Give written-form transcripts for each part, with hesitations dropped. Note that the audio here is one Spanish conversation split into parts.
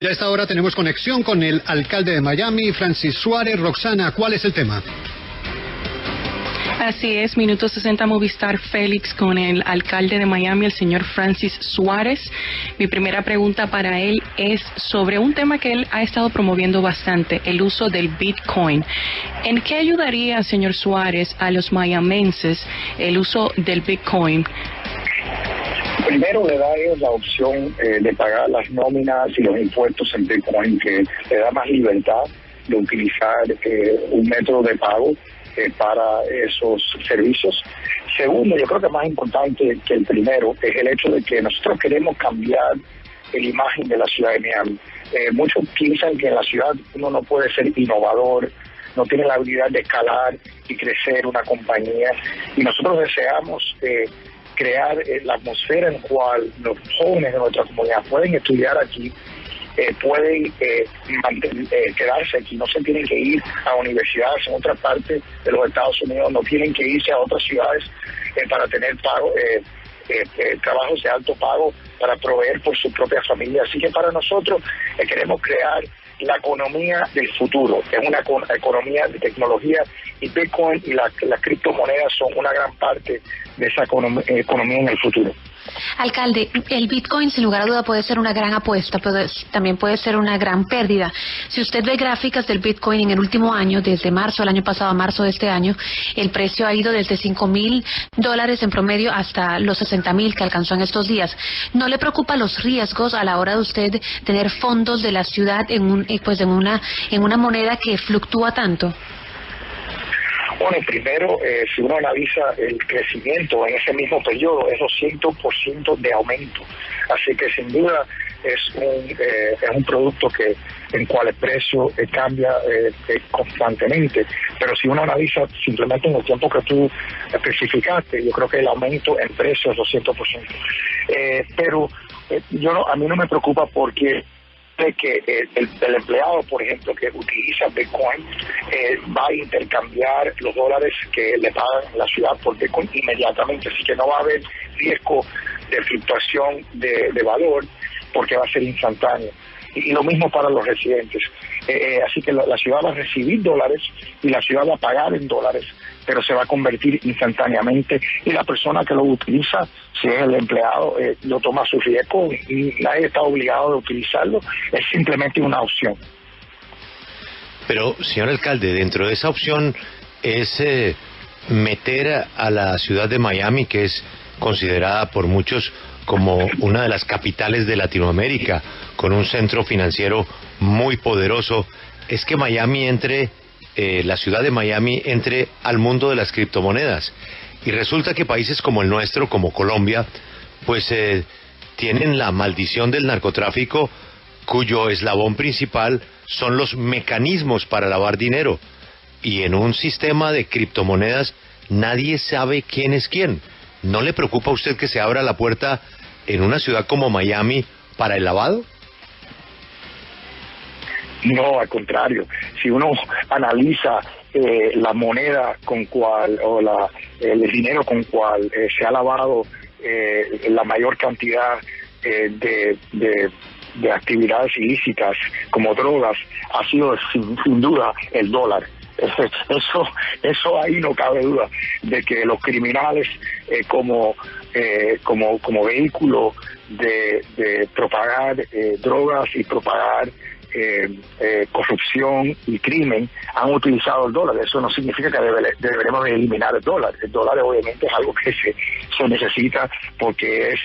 Ya a esta hora tenemos conexión con el alcalde de Miami, Francis Suárez. Roxana, ¿cuál es el tema? Así es, Minuto 60 Movistar Félix con el alcalde de Miami, el señor Francis Suárez. Mi primera pregunta para él es sobre un tema que él ha estado promoviendo bastante, el uso del Bitcoin. ¿En qué ayudaría, señor Suárez, a los mayamenses el uso del Bitcoin? Primero le da a ellos la opción de pagar las nóminas y los impuestos en Bitcoin, que le da más libertad de utilizar un método de pago para esos servicios. Segundo, yo creo que más importante que el primero es el hecho de que nosotros queremos cambiar la imagen de la ciudad de Miami. Muchos piensan que en la ciudad uno no puede ser innovador, no tiene la habilidad de escalar y crecer una compañía, y nosotros deseamos crear la atmósfera en la cual los jóvenes de nuestra comunidad pueden estudiar aquí, pueden quedarse aquí, no se tienen que ir a universidades en otra parte de los Estados Unidos, no tienen que irse a otras ciudades para tener trabajos de alto pago para proveer por su propia familia. Así que para nosotros queremos crear la economía del futuro, es una economía de tecnología, y Bitcoin y las criptomonedas son una gran parte de esa economía en el futuro. Alcalde, el Bitcoin sin lugar a duda puede ser una gran apuesta, pero también puede ser una gran pérdida. Si usted ve gráficas del Bitcoin en el último año, desde marzo del año pasado a marzo de este año, el precio ha ido desde $5,000 en promedio hasta los 60,000 que alcanzó en estos días. ¿No le preocupa los riesgos a la hora de usted tener fondos de la ciudad en una moneda que fluctúa tanto? Bueno, primero, si uno analiza el crecimiento en ese mismo periodo, es 200% de aumento. Así que sin duda es un producto en cual el precio cambia constantemente. Pero si uno analiza simplemente en el tiempo que tú especificaste, yo creo que el aumento en precio es 200%. Pero a mí no me preocupa porque de que el empleado, por ejemplo, que utiliza Bitcoin va a intercambiar los dólares que le pagan la ciudad por Bitcoin inmediatamente, así que no va a haber riesgo de fluctuación de valor porque va a ser instantáneo. Y lo mismo para los residentes. Así que la ciudad va a recibir dólares y la ciudad va a pagar en dólares, pero se va a convertir instantáneamente, y la persona que lo utiliza, si es el empleado, lo toma a su riesgo y nadie está obligado a utilizarlo, es simplemente una opción. Pero, señor alcalde, dentro de esa opción es meter a la ciudad de Miami, que es considerada por muchos como una de las capitales de Latinoamérica, con un centro financiero muy poderoso, es que la ciudad de Miami entre al mundo de las criptomonedas. Y resulta que países como el nuestro, como Colombia, pues tienen la maldición del narcotráfico, cuyo eslabón principal son los mecanismos para lavar dinero. Y en un sistema de criptomonedas nadie sabe quién es quién. ¿No le preocupa a usted que se abra la puerta en una ciudad como Miami para el lavado? No, al contrario. Si uno analiza la moneda con cual, o el dinero con cual se ha lavado la mayor cantidad de actividades ilícitas como drogas, ha sido sin duda el dólar. Eso ahí no cabe duda de que los criminales como vehículo de propagar drogas y propagar corrupción y crimen han utilizado el dólar. Eso no significa que deberemos de eliminar el dólar. El dólar obviamente es algo que se necesita porque es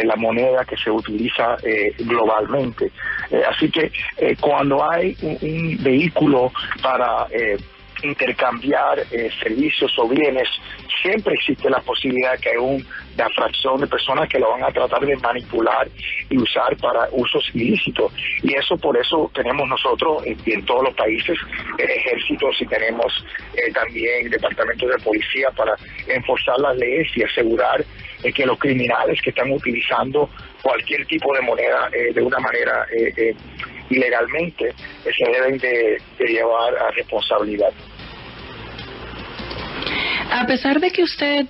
la moneda que se utiliza globalmente. Así que cuando hay un vehículo para intercambiar servicios o bienes, siempre existe la posibilidad que hay una fracción de personas que lo van a tratar de manipular y usar para usos ilícitos. Y por eso tenemos nosotros, y en todos los países, ejércitos, y tenemos también departamentos de policía para enforzar las leyes y asegurar que los criminales que están utilizando cualquier tipo de moneda de una manera ilegalmente se deben de llevar a responsabilidad. A pesar de que usted,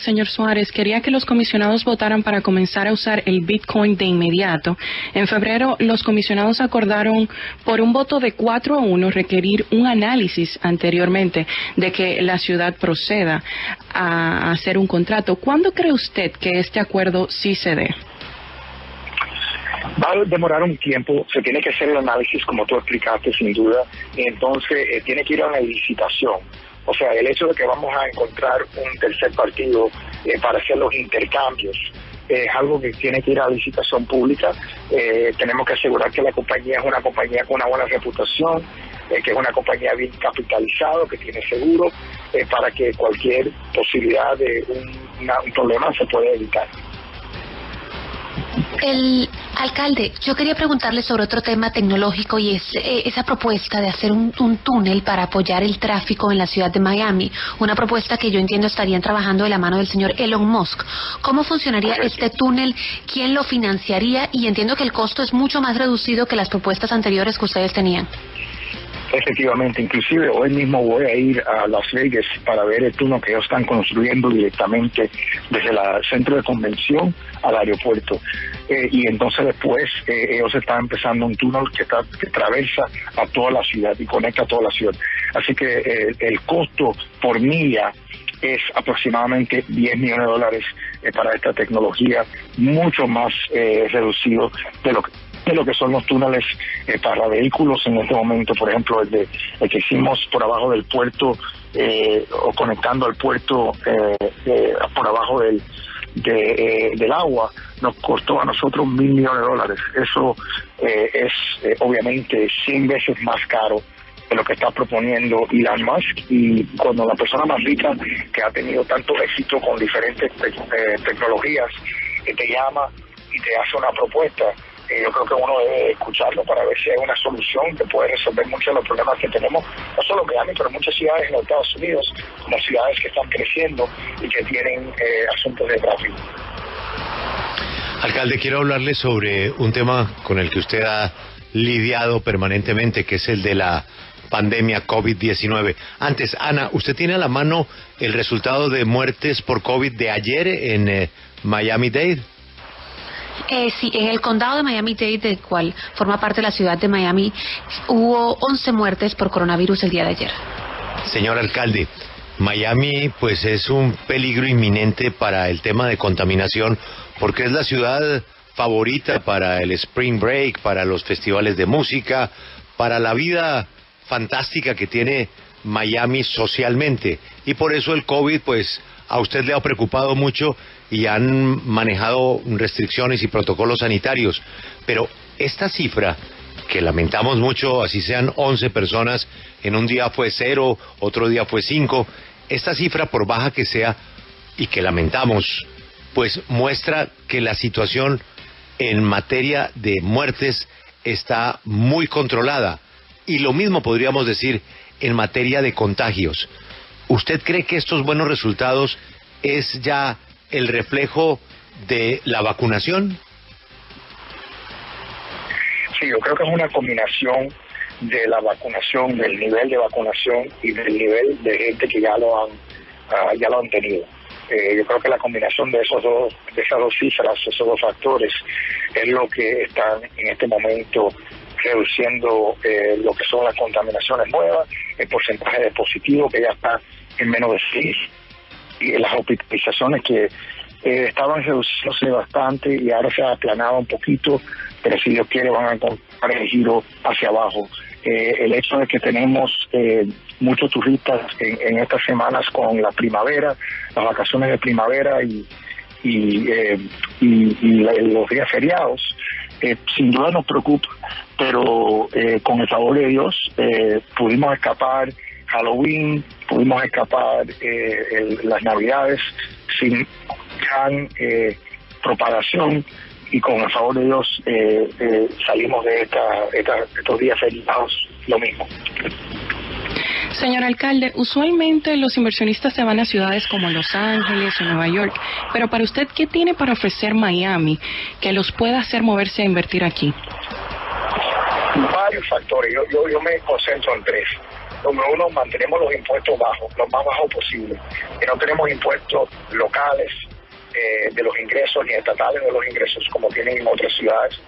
señor Suárez, quería que los comisionados votaran para comenzar a usar el Bitcoin de inmediato, en febrero los comisionados acordaron por un voto de 4-1 requerir un análisis anteriormente de que la ciudad proceda a hacer un contrato. ¿Cuándo cree usted que este acuerdo sí se dé? Va a demorar un tiempo, se tiene que hacer el análisis como tú explicaste sin duda, y entonces tiene que ir a una licitación. O sea, el hecho de que vamos a encontrar un tercer partido para hacer los intercambios es algo que tiene que ir a licitación pública. Tenemos que asegurar que la compañía es una compañía con una buena reputación, que es una compañía bien capitalizada, que tiene seguro, para que cualquier posibilidad de un problema se pueda evitar. El alcalde, yo quería preguntarle sobre otro tema tecnológico y es esa propuesta de hacer un túnel para apoyar el tráfico en la ciudad de Miami, una propuesta que yo entiendo estarían trabajando de la mano del señor Elon Musk. ¿Cómo funcionaría este túnel? ¿Quién lo financiaría? Y entiendo que el costo es mucho más reducido que las propuestas anteriores que ustedes tenían. Efectivamente, inclusive hoy mismo voy a ir a Las Vegas para ver el túnel que ellos están construyendo directamente desde el centro de convención al aeropuerto. Y entonces después ellos están empezando un túnel que atraviesa a toda la ciudad y conecta a toda la ciudad. Así que el costo por milla es aproximadamente $10 millones para esta tecnología, mucho más reducido de lo que son los túneles para vehículos en este momento. Por ejemplo, el que hicimos por abajo del puerto o conectando al puerto por abajo del agua, nos costó a nosotros $1.000 millones. Eso es obviamente 100 veces más caro de lo que está proponiendo Elon Musk, y cuando la persona más rica que ha tenido tanto éxito con diferentes tecnologías te llama y te hace una propuesta, yo creo que uno debe escucharlo para ver si hay una solución que puede resolver muchos de los problemas que tenemos, no solo en Miami, pero en muchas ciudades en los Estados Unidos, como ciudades que están creciendo y que tienen asuntos de tráfico. Alcalde, quiero hablarle sobre un tema con el que usted ha lidiado permanentemente, que es el de la pandemia COVID-19. Antes, Ana, ¿usted tiene a la mano el resultado de muertes por COVID de ayer en Miami-Dade? Sí, en el condado de Miami-Dade, del cual forma parte la ciudad de Miami, hubo 11 muertes por coronavirus el día de ayer. Señor alcalde, Miami pues es un peligro inminente para el tema de contaminación, porque es la ciudad favorita para el Spring Break, para los festivales de música, para la vida fantástica que tiene Miami socialmente, y por eso el COVID pues a usted le ha preocupado mucho y han manejado restricciones y protocolos sanitarios. Pero esta cifra, que lamentamos mucho, así sean 11 personas, en un día fue 0, otro día fue 5, esta cifra, por baja que sea, y que lamentamos, pues muestra que la situación en materia de muertes está muy controlada. Y lo mismo podríamos decir en materia de contagios. ¿Usted cree que estos buenos resultados es ya el reflejo de la vacunación? Sí, yo creo que es una combinación de la vacunación, del nivel de vacunación y del nivel de gente que ya lo han tenido. Yo creo que la combinación de esas dos cifras, esos dos factores, es lo que están en este momento reduciendo lo que son las contaminaciones nuevas, el porcentaje de positivo que ya está en menos de 6, y las hospitalizaciones que estaban reduciéndose bastante y ahora se ha aplanado un poquito, pero si Dios quiere van a encontrar el giro hacia abajo. El hecho de que tenemos muchos turistas en estas semanas con la primavera, las vacaciones de primavera y los días feriados, sin duda nos preocupa, pero con el favor de Dios pudimos escapar Halloween, pudimos escapar las Navidades sin gran propagación, y con el favor de Dios salimos de estos días feriados lo mismo. Señor alcalde, usualmente los inversionistas se van a ciudades como Los Ángeles o Nueva York, pero para usted, ¿qué tiene para ofrecer Miami que los pueda hacer moverse a invertir aquí? Varios factores, yo me concentro en tres. Número uno, mantenemos los impuestos bajos, lo más bajos posible. Que no tenemos impuestos locales de los ingresos ni estatales de los ingresos como tienen en otras ciudades.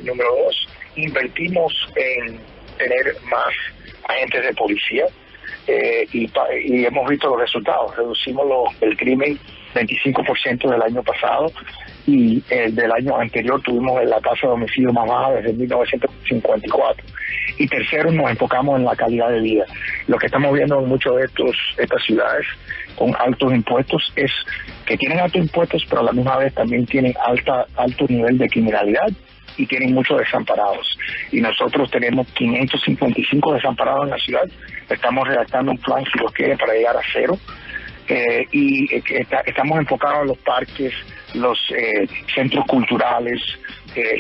Número dos, invertimos en tener más agentes de policía y hemos visto los resultados. Reducimos el crimen 25% del año pasado y del año anterior tuvimos la tasa de homicidio más baja desde 1954. Y tercero, nos enfocamos en la calidad de vida. Lo que estamos viendo en muchas de estas ciudades con altos impuestos es que tienen altos impuestos, pero a la misma vez también tienen alto nivel de criminalidad y tienen muchos desamparados. Y nosotros tenemos 555 desamparados en la ciudad. Estamos redactando un plan, si Dios quiere, para llegar a cero. Estamos enfocados en los parques, los centros culturales,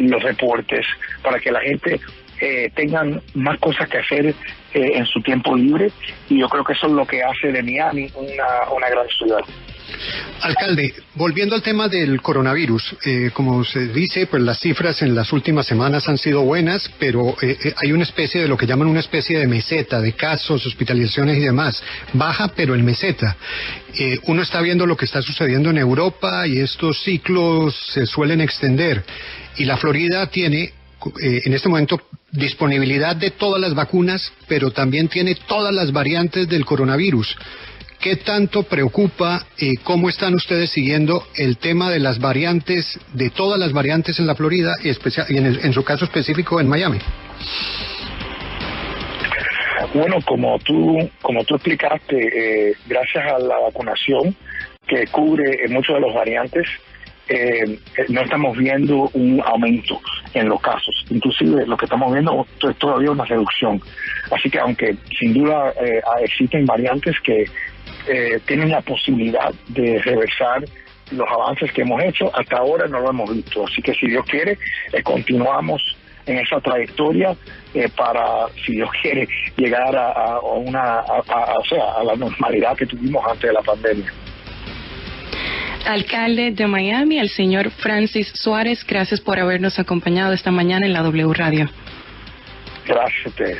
los deportes, para que la gente tengan más cosas que hacer en su tiempo libre, y yo creo que eso es lo que hace de Miami una gran ciudad. Alcalde, volviendo al tema del coronavirus, como se dice, pues las cifras en las últimas semanas han sido buenas, pero hay una especie de lo que llaman una especie de meseta de casos, hospitalizaciones y demás, baja pero en meseta. Uno está viendo lo que está sucediendo en Europa y estos ciclos se suelen extender, y la Florida tiene en este momento disponibilidad de todas las vacunas, pero también tiene todas las variantes del coronavirus. ¿Qué tanto preocupa y cómo están ustedes siguiendo el tema de las variantes, de todas las variantes en la Florida y en su caso específico en Miami? Bueno, como tú explicaste, gracias a la vacunación que cubre muchos de los variantes, no estamos viendo un aumento en los casos. Inclusive lo que estamos viendo es todavía una reducción. Así que aunque sin duda existen variantes que tienen la posibilidad de reversar los avances que hemos hecho, hasta ahora no lo hemos visto. Así que si Dios quiere, continuamos en esa trayectoria para, si Dios quiere, llegar a la normalidad que tuvimos antes de la pandemia. Alcalde de Miami, el señor Francis Suárez, gracias por habernos acompañado esta mañana en la W Radio. Gracias a ustedes.